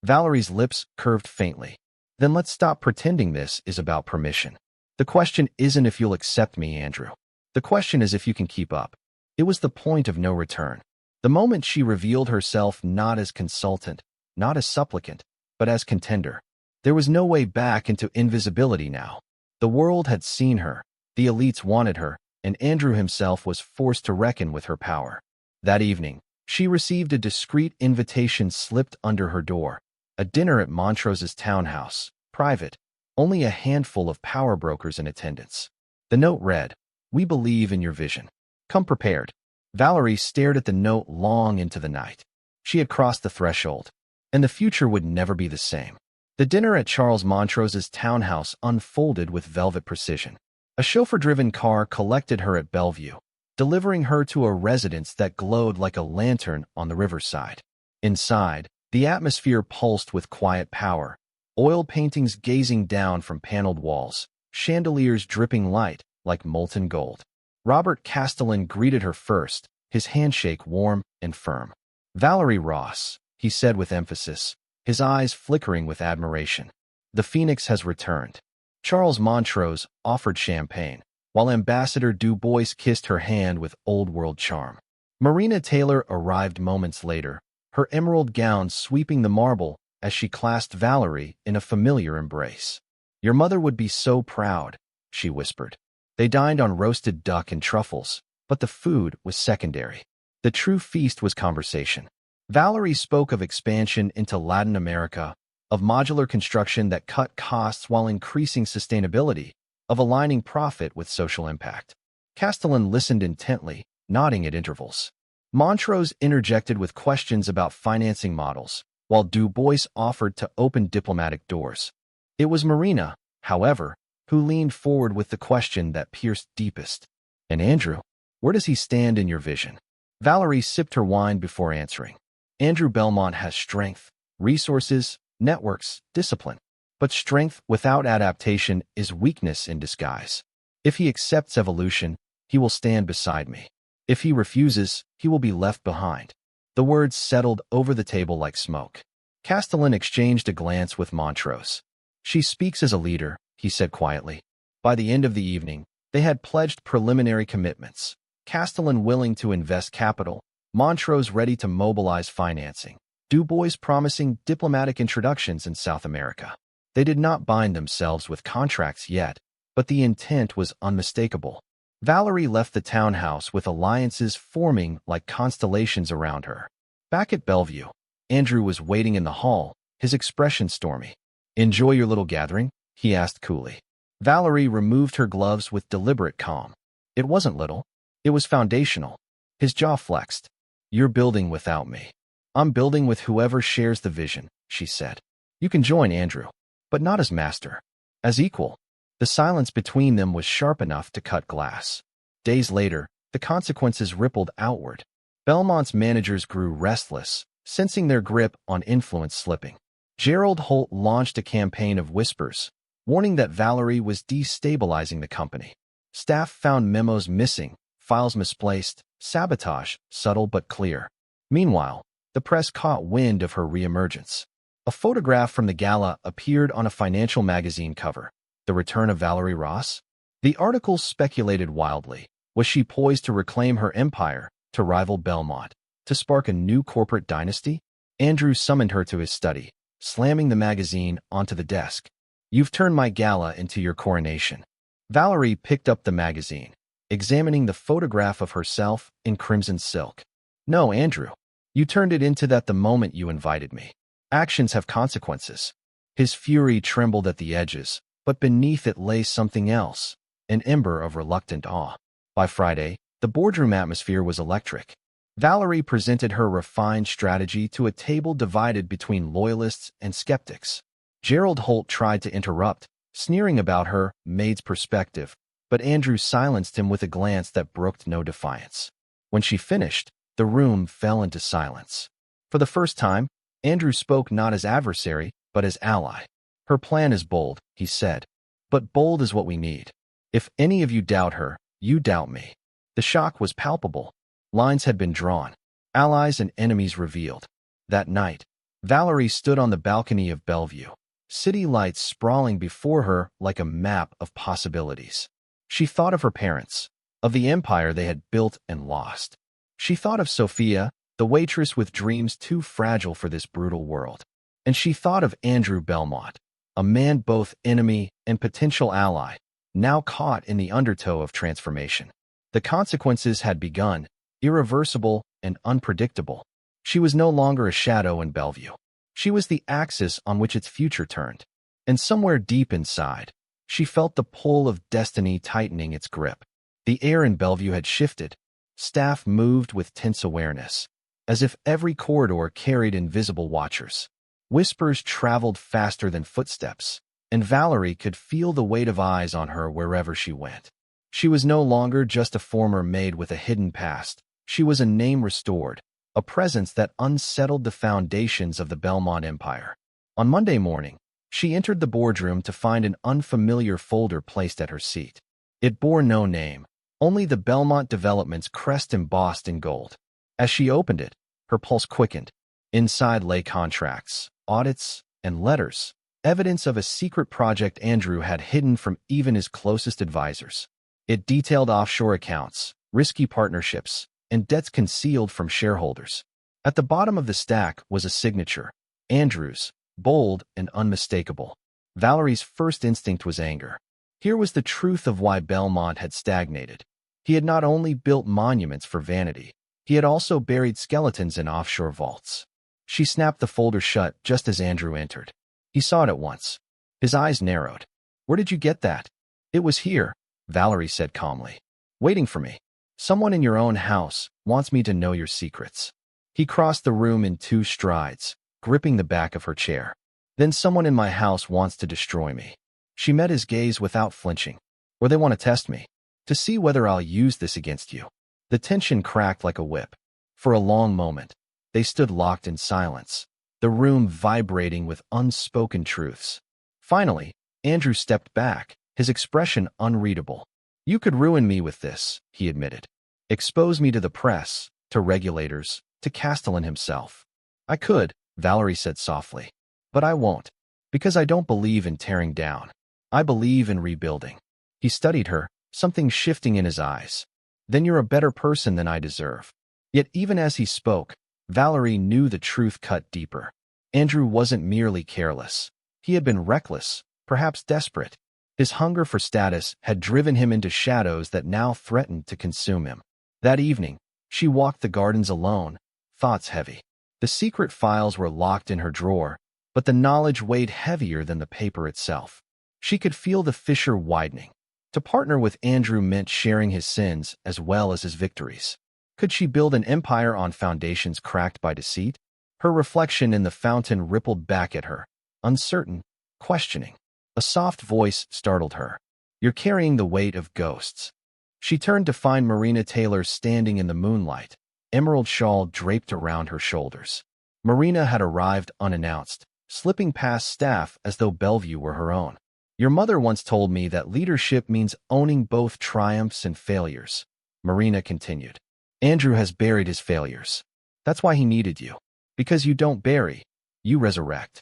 Valerie's lips curved faintly. "Then let's stop pretending this is about permission. The question isn't if you'll accept me, Andrew. The question is if you can keep up." It was the point of no return. The moment she revealed herself not as consultant, not as supplicant, but as contender. There was no way back into invisibility now. The world had seen her, the elites wanted her, and Andrew himself was forced to reckon with her power. That evening, she received a discreet invitation slipped under her door, a dinner at Montrose's townhouse, private, only a handful of power brokers in attendance. The note read, "We believe in your vision. Come prepared." Valerie stared at the note long into the night. She had crossed the threshold, and the future would never be the same. The dinner at Charles Montrose's townhouse unfolded with velvet precision. A chauffeur-driven car collected her at Bellevue, delivering her to a residence that glowed like a lantern on the riverside. Inside, the atmosphere pulsed with quiet power, oil paintings gazing down from paneled walls, chandeliers dripping light like molten gold. Robert Castellan greeted her first, his handshake warm and firm. "Valerie Ross," he said with emphasis, his eyes flickering with admiration. "The Phoenix has returned." Charles Montrose offered champagne, while Ambassador Du Bois kissed her hand with old-world charm. Marina Taylor arrived moments later, her emerald gown sweeping the marble as she clasped Valerie in a familiar embrace. "Your mother would be so proud," she whispered. They dined on roasted duck and truffles, but the food was secondary. The true feast was conversation. Valerie spoke of expansion into Latin America, of modular construction that cut costs while increasing sustainability, of aligning profit with social impact. Castellan listened intently, nodding at intervals. Montrose interjected with questions about financing models, while Du Bois offered to open diplomatic doors. It was Marina, however, who leaned forward with the question that pierced deepest. "And Andrew, where does he stand in your vision?" Valerie sipped her wine before answering. "Andrew Belmont has strength, resources, networks, discipline. But strength without adaptation is weakness in disguise. If he accepts evolution, he will stand beside me. If he refuses, he will be left behind." The words settled over the table like smoke. Castellan exchanged a glance with Montrose. "She speaks as a leader," he said quietly. By the end of the evening, they had pledged preliminary commitments. Castellan willing to invest capital, Montrose ready to mobilize financing, Du Bois promising diplomatic introductions in South America. They did not bind themselves with contracts yet, but the intent was unmistakable. Valerie left the townhouse with alliances forming like constellations around her. Back at Bellevue, Andrew was waiting in the hall, his expression stormy. "Enjoy your little gathering?" he asked coolly. Valerie removed her gloves with deliberate calm. It wasn't little. It was foundational. His jaw flexed. "You're building without me. I'm building with whoever shares the vision," she said. "You can join Andrew, but not as master. As equal." The silence between them was sharp enough to cut glass. Days later, the consequences rippled outward. Belmont's managers grew restless, sensing their grip on influence slipping. Gerald Holt launched a campaign of whispers, warning that Valerie was destabilizing the company. Staff found memos missing, files misplaced, sabotage, subtle but clear. Meanwhile, the press caught wind of her reemergence. A photograph from the gala appeared on a financial magazine cover. The return of Valerie Ross? The articles speculated wildly. Was she poised to reclaim her empire, to rival Belmont, to spark a new corporate dynasty? Andrew summoned her to his study, slamming the magazine onto the desk. "You've turned my gala into your coronation." Valerie picked up the magazine, examining the photograph of herself in crimson silk. "No, Andrew. You turned it into that the moment you invited me. Actions have consequences." His fury trembled at the edges, but beneath it lay something else, an ember of reluctant awe. By Friday, the boardroom atmosphere was electric. Valerie presented her refined strategy to a table divided between loyalists and skeptics. Gerald Holt tried to interrupt, sneering about her maid's perspective, but Andrew silenced him with a glance that brooked no defiance. When she finished, the room fell into silence. For the first time, Andrew spoke not as adversary, but as ally. "Her plan is bold," he said, "but bold is what we need. If any of you doubt her, you doubt me." The shock was palpable. Lines had been drawn, allies and enemies revealed. That night, Valerie stood on the balcony of Bellevue, city lights sprawling before her like a map of possibilities. She thought of her parents, of the empire they had built and lost. She thought of Sophia, the waitress with dreams too fragile for this brutal world. And she thought of Andrew Belmont, a man both enemy and potential ally, now caught in the undertow of transformation. The consequences had begun, irreversible and unpredictable. She was no longer a shadow in Bellevue. She was the axis on which its future turned. And somewhere deep inside, she felt the pull of destiny tightening its grip. The air in Bellevue had shifted. Staff moved with tense awareness, as if every corridor carried invisible watchers. Whispers traveled faster than footsteps, and Valerie could feel the weight of eyes on her wherever she went. She was no longer just a former maid with a hidden past. She was a name restored, a presence that unsettled the foundations of the Belmont Empire. On Monday morning, she entered the boardroom to find an unfamiliar folder placed at her seat. It bore no name, only the Belmont Development's crest embossed in gold. As she opened it, her pulse quickened. Inside lay contracts, audits, and letters, evidence of a secret project Andrew had hidden from even his closest advisors. It detailed offshore accounts, risky partnerships, and debts concealed from shareholders. At the bottom of the stack was a signature, Andrew's, bold and unmistakable. Valerie's first instinct was anger. Here was the truth of why Belmont had stagnated. He had not only built monuments for vanity, he had also buried skeletons in offshore vaults. She snapped the folder shut just as Andrew entered. He saw it at once. His eyes narrowed. "Where did you get that?" "It was here," Valerie said calmly. "Waiting for me. Someone in your own house wants me to know your secrets." He crossed the room in 2 strides, gripping the back of her chair. "Then someone in my house wants to destroy me." She met his gaze without flinching. "Or they want to test me, to see whether I'll use this against you." The tension cracked like a whip. For a long moment, they stood locked in silence, the room vibrating with unspoken truths. Finally, Andrew stepped back, his expression unreadable. "You could ruin me with this," he admitted. "Expose me to the press, to regulators, to Castellan himself." "I could," Valerie said softly. "But I won't, because I don't believe in tearing down. I believe in rebuilding." He studied her, something shifting in his eyes. "Then you're a better person than I deserve." Yet even as he spoke, Valerie knew the truth cut deeper. Andrew wasn't merely careless. He had been reckless, perhaps desperate. His hunger for status had driven him into shadows that now threatened to consume him. That evening, she walked the gardens alone, thoughts heavy. The secret files were locked in her drawer, but the knowledge weighed heavier than the paper itself. She could feel the fissure widening. To partner with Andrew meant sharing his sins as well as his victories. Could she build an empire on foundations cracked by deceit? Her reflection in the fountain rippled back at her, uncertain, questioning. A soft voice startled her. "You're carrying the weight of ghosts." She turned to find Marina Taylor standing in the moonlight, emerald shawl draped around her shoulders. Marina had arrived unannounced, slipping past staff as though Bellevue were her own. "Your mother once told me that leadership means owning both triumphs and failures," Marina continued. "Andrew has buried his failures. That's why he needed you. Because you don't bury, you resurrect."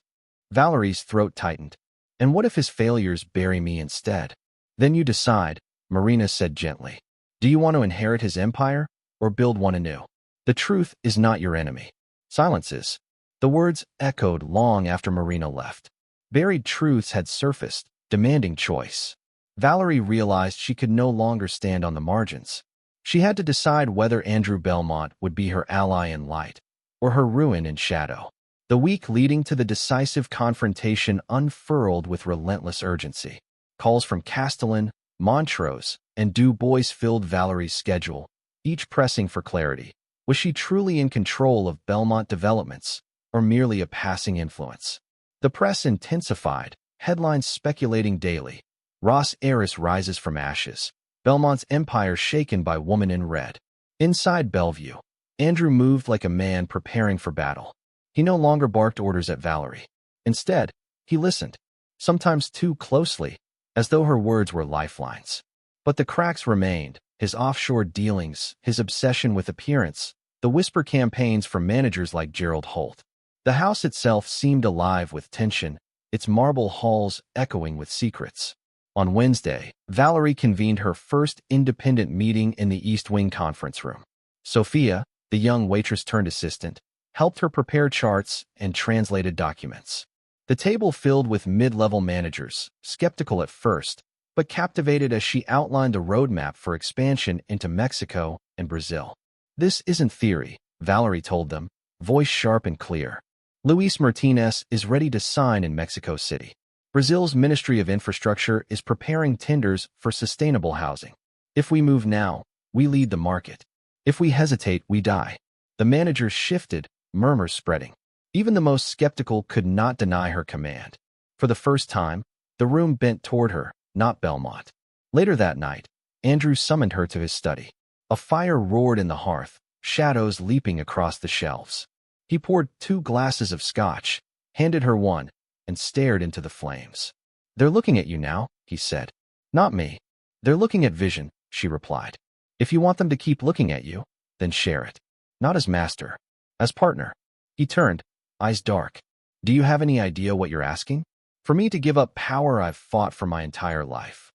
Valerie's throat tightened. "And what if his failures bury me instead?" "Then you decide," Marina said gently. "Do you want to inherit his empire or build one anew? The truth is not your enemy. Silence is." The words echoed long after Marina left. Buried truths had surfaced, demanding choice. Valerie realized she could no longer stand on the margins. She had to decide whether Andrew Belmont would be her ally in light or her ruin in shadow. The week leading to the decisive confrontation unfurled with relentless urgency. Calls from Castellan, Montrose, and Du Bois filled Valerie's schedule, each pressing for clarity. Was she truly in control of Belmont Developments, or merely a passing influence? The press intensified, headlines speculating daily. Ross heiress rises from ashes. Belmont's empire shaken by woman in red. Inside Bellevue, Andrew moved like a man preparing for battle. He no longer barked orders at Valerie. Instead, he listened, sometimes too closely, as though her words were lifelines. But the cracks remained, his offshore dealings, his obsession with appearance, the whisper campaigns from managers like Gerald Holt. The house itself seemed alive with tension, its marble halls echoing with secrets. On Wednesday, Valerie convened her first independent meeting in the East Wing conference room. Sophia, the young waitress-turned-assistant, helped her prepare charts and translated documents. The table filled with mid-level managers, skeptical at first, but captivated as she outlined a roadmap for expansion into Mexico and Brazil. "This isn't theory," Valerie told them, voice sharp and clear. "Luis Martinez is ready to sign in Mexico City. Brazil's Ministry of Infrastructure is preparing tenders for sustainable housing. If we move now, we lead the market. If we hesitate, we die." The managers shifted, murmurs spreading. Even the most skeptical could not deny her command. For the first time, the room bent toward her, not Belmont. Later that night, Andrew summoned her to his study. A fire roared in the hearth, shadows leaping across the shelves. He poured 2 glasses of scotch, handed her one, and stared into the flames. "They're looking at you now," he said. "Not me. They're looking at vision," she replied. "If you want them to keep looking at you, then share it. Not as master, as partner." He turned, eyes dark. "Do you have any idea what you're asking? For me to give up power I've fought for my entire life?"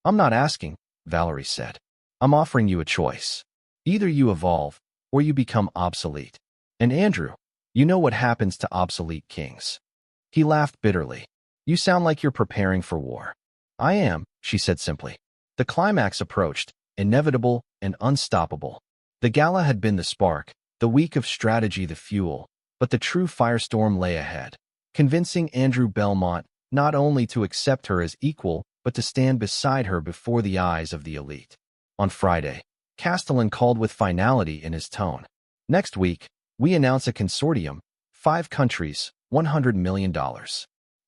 "I'm not asking," Valerie said. "I'm offering you a choice. Either you evolve, or you become obsolete. And Andrew, you know what happens to obsolete kings." He laughed bitterly. "You sound like you're preparing for war." "I am," she said simply. The climax approached, inevitable and unstoppable. The gala had been the spark, the week of strategy the fuel, but the true firestorm lay ahead, convincing Andrew Belmont not only to accept her as equal, but to stand beside her before the eyes of the elite. On Friday, Castellan called with finality in his tone. "Next week, we announce a consortium, 5 countries, $100 million.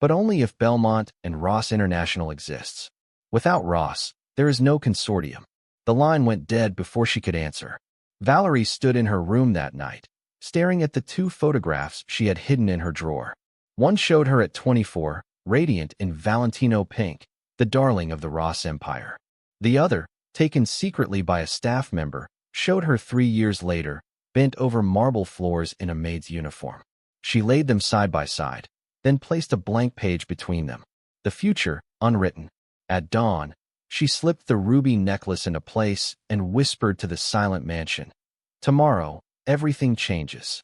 But only if Belmont and Ross International exists. Without Ross, there is no consortium." The line went dead before she could answer. Valerie stood in her room that night, staring at the 2 photographs she had hidden in her drawer. One showed her at 24, radiant in Valentino pink, the darling of the Ross Empire. The other, taken secretly by a staff member, showed her 3 years later, bent over marble floors in a maid's uniform. She laid them side by side, then placed a blank page between them. The future, unwritten. At dawn, she slipped the ruby necklace into place and whispered to the silent mansion, "Tomorrow, everything changes."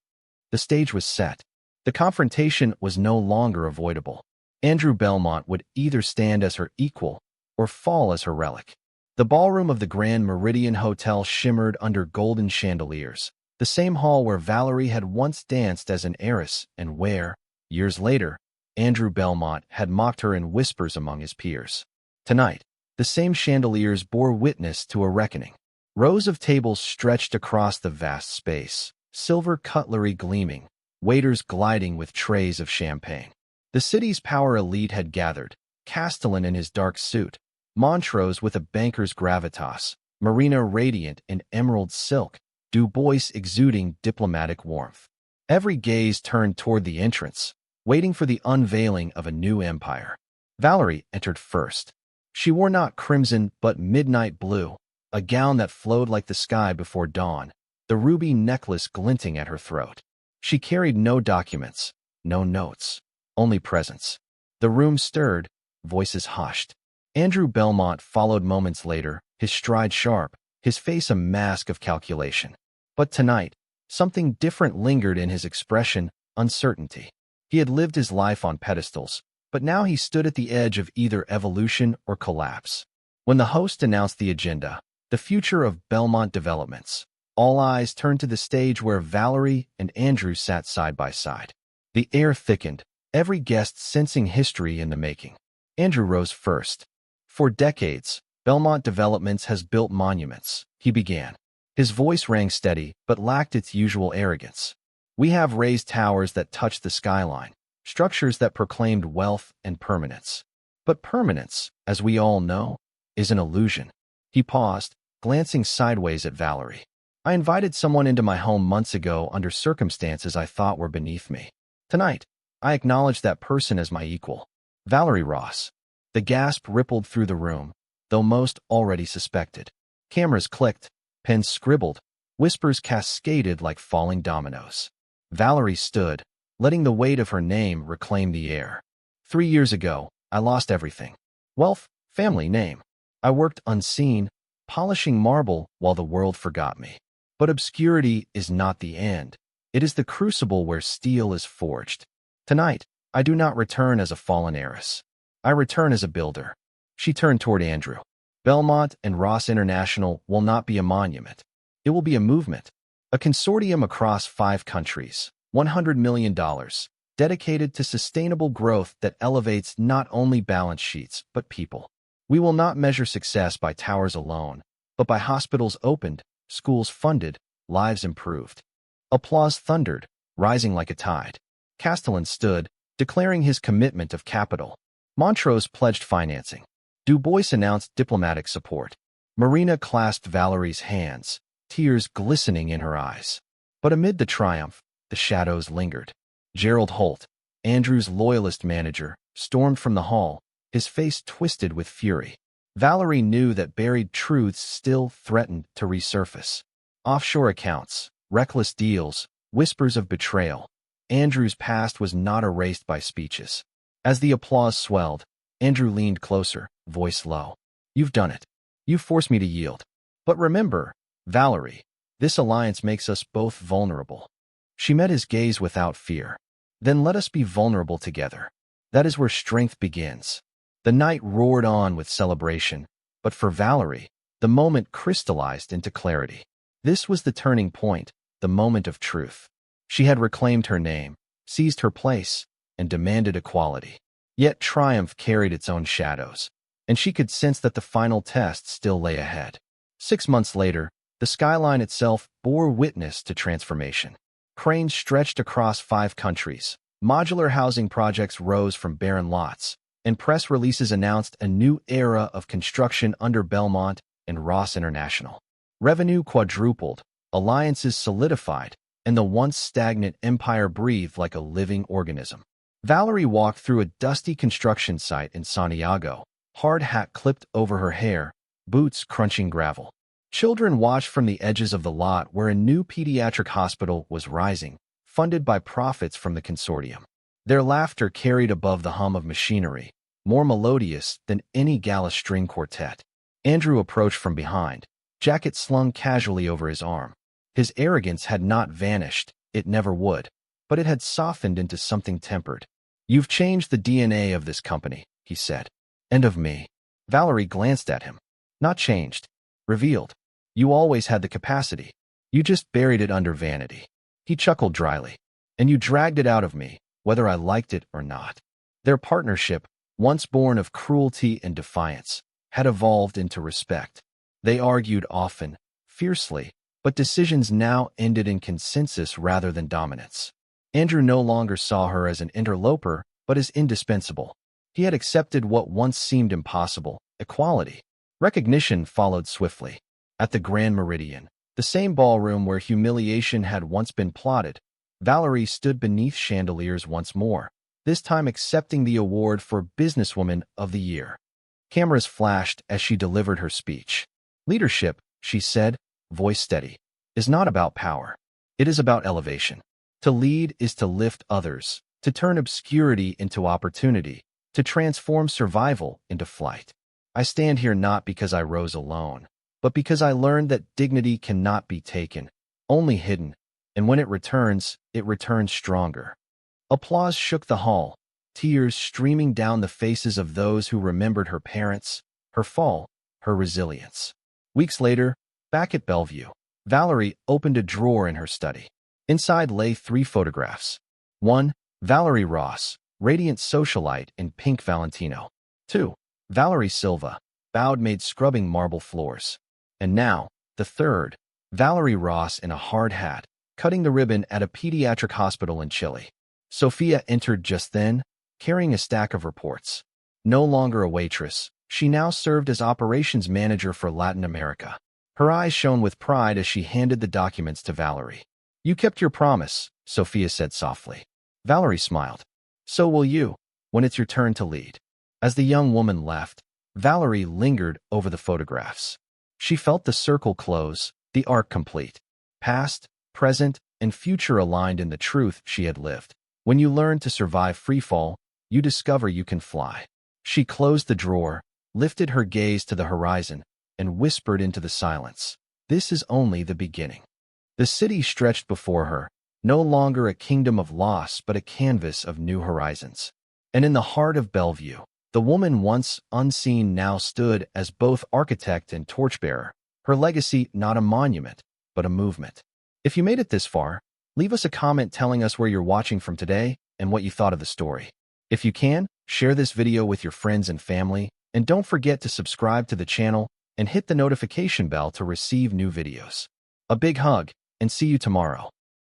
The stage was set. The confrontation was no longer avoidable. Andrew Belmont would either stand as her equal or fall as her relic. The ballroom of the Grand Meridian Hotel shimmered under golden chandeliers, the same hall where Valerie had once danced as an heiress and where, years later, Andrew Belmont had mocked her in whispers among his peers. Tonight, the same chandeliers bore witness to a reckoning. Rows of tables stretched across the vast space, silver cutlery gleaming, waiters gliding with trays of champagne. The city's power elite had gathered, Castellan in his dark suit, Montrose with a banker's gravitas, Marina radiant in emerald silk, Du Bois exuding diplomatic warmth. Every gaze turned toward the entrance, waiting for the unveiling of a new empire. Valerie entered first. She wore not crimson but midnight blue, a gown that flowed like the sky before dawn, the ruby necklace glinting at her throat. She carried no documents, no notes, only presence. The room stirred, voices hushed. Andrew Belmont followed moments later, his stride sharp, his face a mask of calculation. But tonight, something different lingered in his expression, uncertainty. He had lived his life on pedestals, but now he stood at the edge of either evolution or collapse. When the host announced the agenda, the future of Belmont developments, all eyes turned to the stage where Valerie and Andrew sat side by side. The air thickened, every guest sensing history in the making. Andrew rose first. "For decades, Belmont Developments has built monuments," he began. His voice rang steady, but lacked its usual arrogance. "We have raised towers that touched the skyline, structures that proclaimed wealth and permanence. But permanence, as we all know, is an illusion." He paused, glancing sideways at Valerie. "I invited someone into my home months ago under circumstances I thought were beneath me. Tonight, I acknowledge that person as my equal. Valerie Ross." The gasp rippled through the room, though most already suspected. Cameras clicked, pens scribbled, whispers cascaded like falling dominoes. Valerie stood, letting the weight of her name reclaim the air. 3 years ago, I lost everything. Wealth, family, name. I worked unseen, polishing marble while the world forgot me. But obscurity is not the end. It is the crucible where steel is forged. Tonight, I do not return as a fallen heiress. I return as a builder." She turned toward Andrew. "Belmont and Ross International will not be a monument. It will be a movement. A consortium across 5 countries, $100 million, dedicated to sustainable growth that elevates not only balance sheets, but people. We will not measure success by towers alone, but by hospitals opened, schools funded, lives improved." Applause thundered, rising like a tide. Castellan stood, declaring his commitment of capital. Montrose pledged financing. Du Bois announced diplomatic support. Marina clasped Valerie's hands, tears glistening in her eyes. But amid the triumph, the shadows lingered. Gerald Holt, Andrew's loyalist manager, stormed from the hall, his face twisted with fury. Valerie knew that buried truths still threatened to resurface. Offshore accounts, reckless deals, whispers of betrayal. Andrew's past was not erased by speeches. As the applause swelled, Andrew leaned closer, voice low. "You've done it. You forced me to yield. But remember, Valerie, this alliance makes us both vulnerable." She met his gaze without fear. "Then let us be vulnerable together. That is where strength begins." The night roared on with celebration, but for Valerie, the moment crystallized into clarity. This was the turning point, the moment of truth. She had reclaimed her name, seized her place, and demanded equality. Yet triumph carried its own shadows, and she could sense that the final test still lay ahead. 6 months later, the skyline itself bore witness to transformation. Cranes stretched across 5 countries, modular housing projects rose from barren lots, and press releases announced a new era of construction under Belmont and Ross International. Revenue quadrupled, alliances solidified, and the once stagnant empire breathed like a living organism. Valerie walked through a dusty construction site in Santiago, hard hat clipped over her hair, boots crunching gravel. Children watched from the edges of the lot where a new pediatric hospital was rising, funded by profits from the consortium. Their laughter carried above the hum of machinery, more melodious than any gala string quartet. Andrew approached from behind, jacket slung casually over his arm. His arrogance had not vanished, it never would, but it had softened into something tempered. "You've changed the DNA of this company," he said. "And of me." Valerie glanced at him. "Not changed. Revealed. You always had the capacity. You just buried it under vanity." He chuckled dryly. "And you dragged it out of me, whether I liked it or not." Their partnership, once born of cruelty and defiance, had evolved into respect. They argued often, fiercely, but decisions now ended in consensus rather than dominance. Andrew no longer saw her as an interloper, but as indispensable. He had accepted what once seemed impossible, equality. Recognition followed swiftly. At the Grand Meridian, the same ballroom where humiliation had once been plotted, Valerie stood beneath chandeliers once more, this time accepting the award for Businesswoman of the Year. Cameras flashed as she delivered her speech. "Leadership," she said, voice steady, "is not about power. It is about elevation. To lead is to lift others, to turn obscurity into opportunity, to transform survival into flight. I stand here not because I rose alone, but because I learned that dignity cannot be taken, only hidden, and when it returns stronger." Applause shook the hall, tears streaming down the faces of those who remembered her parents, her fall, her resilience. Weeks later, back at Bellevue, Valerie opened a drawer in her study. Inside lay 3 photographs. 1. Valerie Ross, radiant socialite in pink Valentino. 2. Valerie Silva, bowed maid scrubbing marble floors. And now, the 3rd, Valerie Ross in a hard hat, cutting the ribbon at a pediatric hospital in Chile. Sophia entered just then, carrying a stack of reports. No longer a waitress, she now served as operations manager for Latin America. Her eyes shone with pride as she handed the documents to Valerie. "You kept your promise," Sophia said softly. Valerie smiled. "So will you, when it's your turn to lead." As the young woman left, Valerie lingered over the photographs. She felt the circle close, the arc complete. Past, present, and future aligned in the truth she had lived. When you learn to survive freefall, you discover you can fly. She closed the drawer, lifted her gaze to the horizon, and whispered into the silence, "This is only the beginning." The city stretched before her, no longer a kingdom of loss but a canvas of new horizons. And in the heart of Bellevue, the woman once unseen now stood as both architect and torchbearer, her legacy not a monument, but a movement. If you made it this far, leave us a comment telling us where you're watching from today and what you thought of the story. If you can, share this video with your friends and family, and don't forget to subscribe to the channel and hit the notification bell to receive new videos. A big hug, and see you tomorrow.